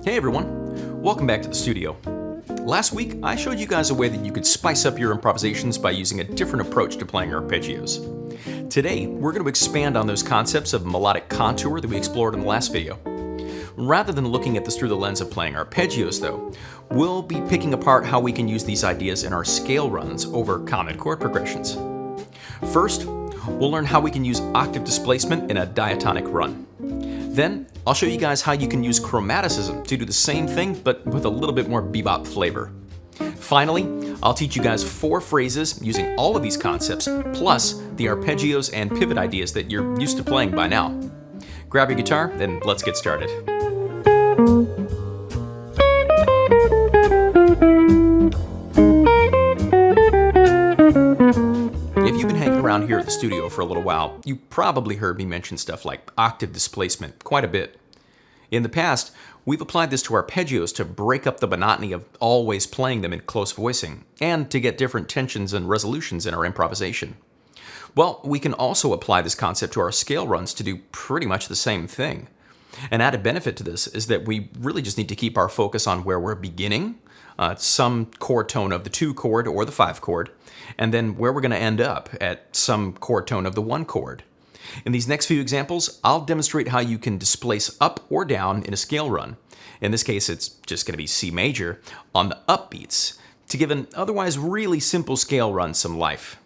Hey everyone, welcome back to the studio. Last week, I showed you guys a way that you could spice up your improvisations by using a different approach to playing arpeggios. Today, we're going to expand on those concepts of melodic contour that we explored in the last video. Rather than looking at this through the lens of playing arpeggios though, we'll be picking apart how we can use these ideas in our scale runs over common chord progressions. First, we'll learn how we can use octave displacement in a diatonic run. Then, I'll show you guys how you can use chromaticism to do the same thing, but with a little bit more bebop flavor. Finally, I'll teach you guys 4 phrases using all of these concepts, plus the arpeggios and pivot ideas that you're used to playing by now. Grab your guitar, and let's get started. If you've been hanging around here at the studio for a little while, you probably heard me mention stuff like octave displacement quite a bit. In the past, we've applied this to arpeggios to break up the monotony of always playing them in close voicing, and to get different tensions and resolutions in our improvisation. Well, we can also apply this concept to our scale runs to do pretty much the same thing. An added benefit to this is that we really just need to keep our focus on where we're beginning, some chord tone of the 2 chord or the 5 chord, and then where we're going to end up at some chord tone of the 1 chord. In these next few examples, I'll demonstrate how you can displace up or down in a scale run. In this case, it's just going to be C major on the upbeats to give an otherwise really simple scale run some life.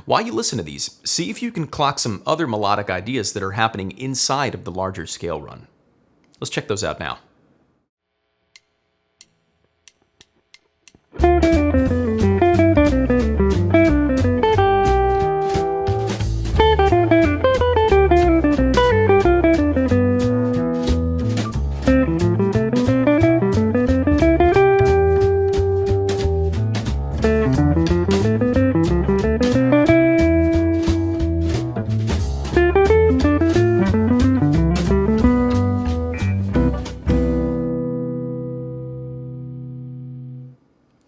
While you listen to these, see if you can clock some other melodic ideas that are happening inside of the larger scale run. Let's check those out now.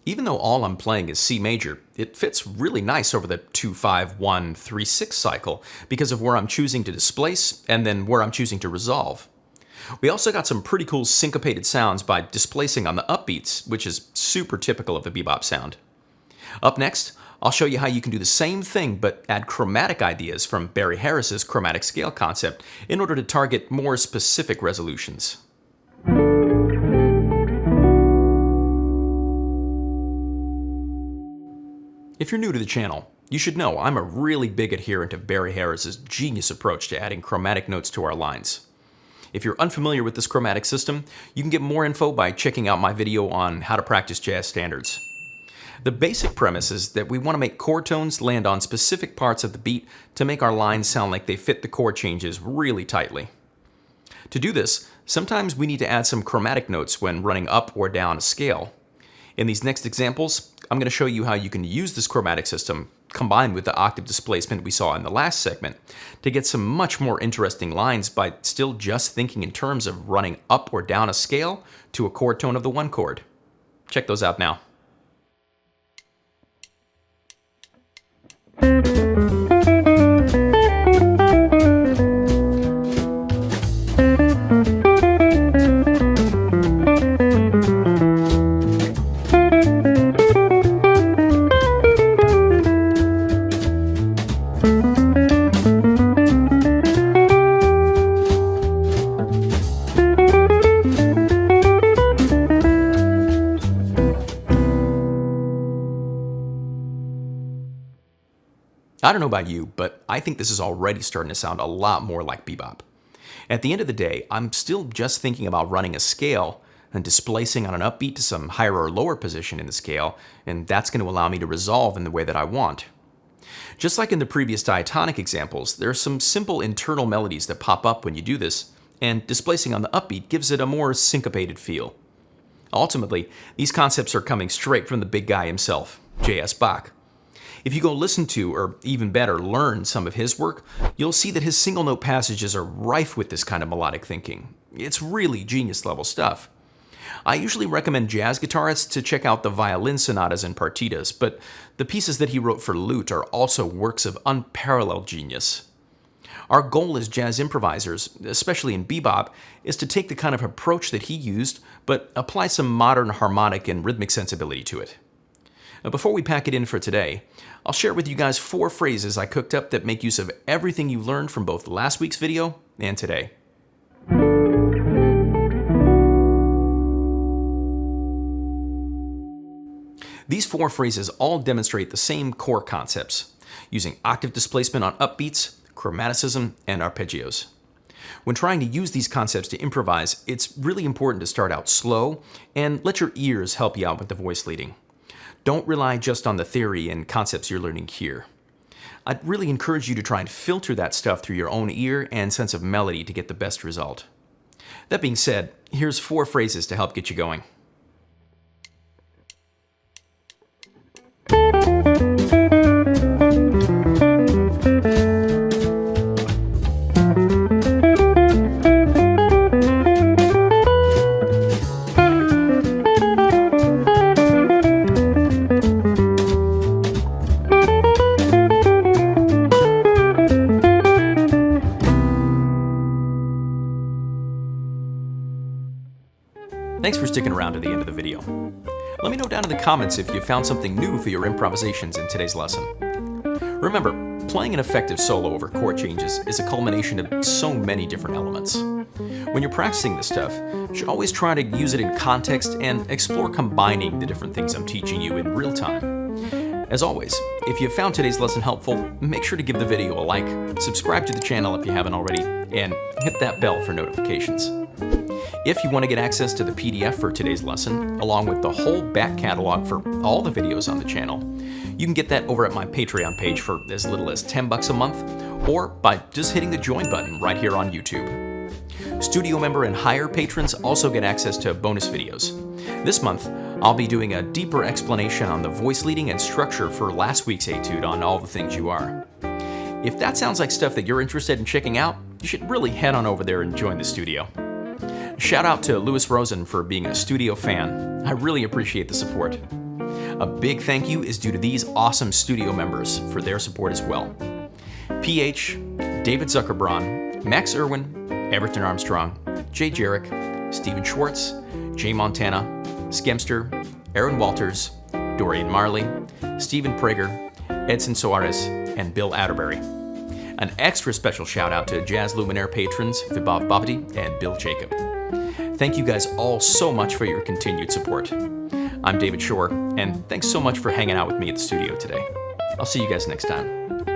Even though all I'm playing is C major, it fits really nice over the 2-5-1-3-6 cycle because of where I'm choosing to displace and then where I'm choosing to resolve. We also got some pretty cool syncopated sounds by displacing on the upbeats, which is super typical of the bebop sound. Up next, I'll show you how you can do the same thing but add chromatic ideas from Barry Harris's chromatic scale concept in order to target more specific resolutions. If you're new to the channel, you should know I'm a really big adherent of Barry Harris's genius approach to adding chromatic notes to our lines. If you're unfamiliar with this chromatic system, you can get more info by checking out my video on how to practice jazz standards. The basic premise is that we want to make chord tones land on specific parts of the beat to make our lines sound like they fit the chord changes really tightly. To do this, sometimes we need to add some chromatic notes when running up or down a scale. In these next examples, I'm going to show you how you can use this chromatic system combined with the octave displacement we saw in the last segment to get some much more interesting lines by still just thinking in terms of running up or down a scale to a chord tone of the 1 chord. Check those out now. I don't know about you, but I think this is already starting to sound a lot more like bebop. At the end of the day, I'm still just thinking about running a scale and displacing on an upbeat to some higher or lower position in the scale, and that's going to allow me to resolve in the way that I want. Just like in the previous diatonic examples, there are some simple internal melodies that pop up when you do this, and displacing on the upbeat gives it a more syncopated feel. Ultimately, these concepts are coming straight from the big guy himself, J.S. Bach. If you go listen to, or even better, learn some of his work, you'll see that his single note passages are rife with this kind of melodic thinking. It's really genius level stuff. I usually recommend jazz guitarists to check out the violin sonatas and partitas, but the pieces that he wrote for lute are also works of unparalleled genius. Our goal as jazz improvisers, especially in bebop, is to take the kind of approach that he used, but apply some modern harmonic and rhythmic sensibility to it. Now, before we pack it in for today, I'll share with you guys 4 phrases I cooked up that make use of everything you learned from both last week's video and today. These 4 phrases all demonstrate the same core concepts, using octave displacement on upbeats, chromaticism, and arpeggios. When trying to use these concepts to improvise, it's really important to start out slow and let your ears help you out with the voice leading. Don't rely just on the theory and concepts you're learning here. I'd really encourage you to try and filter that stuff through your own ear and sense of melody to get the best result. That being said, here's 4 phrases to help get you going. Thanks for sticking around to the end of the video. Let me know down in the comments if you found something new for your improvisations in today's lesson. Remember, playing an effective solo over chord changes is a culmination of so many different elements. When you're practicing this stuff, you should always try to use it in context and explore combining the different things I'm teaching you in real time. As always, if you found today's lesson helpful, make sure to give the video a like, subscribe to the channel if you haven't already, and hit that bell for notifications. If you want to get access to the PDF for today's lesson, along with the whole back catalog for all the videos on the channel, you can get that over at my Patreon page for as little as $10 a month, or by just hitting the join button right here on YouTube. Studio member and higher patrons also get access to bonus videos. This month, I'll be doing a deeper explanation on the voice leading and structure for last week's etude on All the Things You Are. If that sounds like stuff that you're interested in checking out, you should really head on over there and join the studio. Shout out to Louis Rosen for being a studio fan. I really appreciate the support. A big thank you is due to these awesome studio members for their support as well. PH, David Zuckerbraun, Max Irwin, Everton Armstrong, Jay Jarek, Stephen Schwartz, Jay Montana, Skemster, Aaron Walters, Dorian Marley, Stephen Prager, Edson Soares, and Bill Atterbury. An extra special shout out to Jazz Luminaire patrons Vibhav Babadi and Bill Jacob. Thank you guys all so much for your continued support. I'm David Shore, and thanks so much for hanging out with me at the studio today. I'll see you guys next time.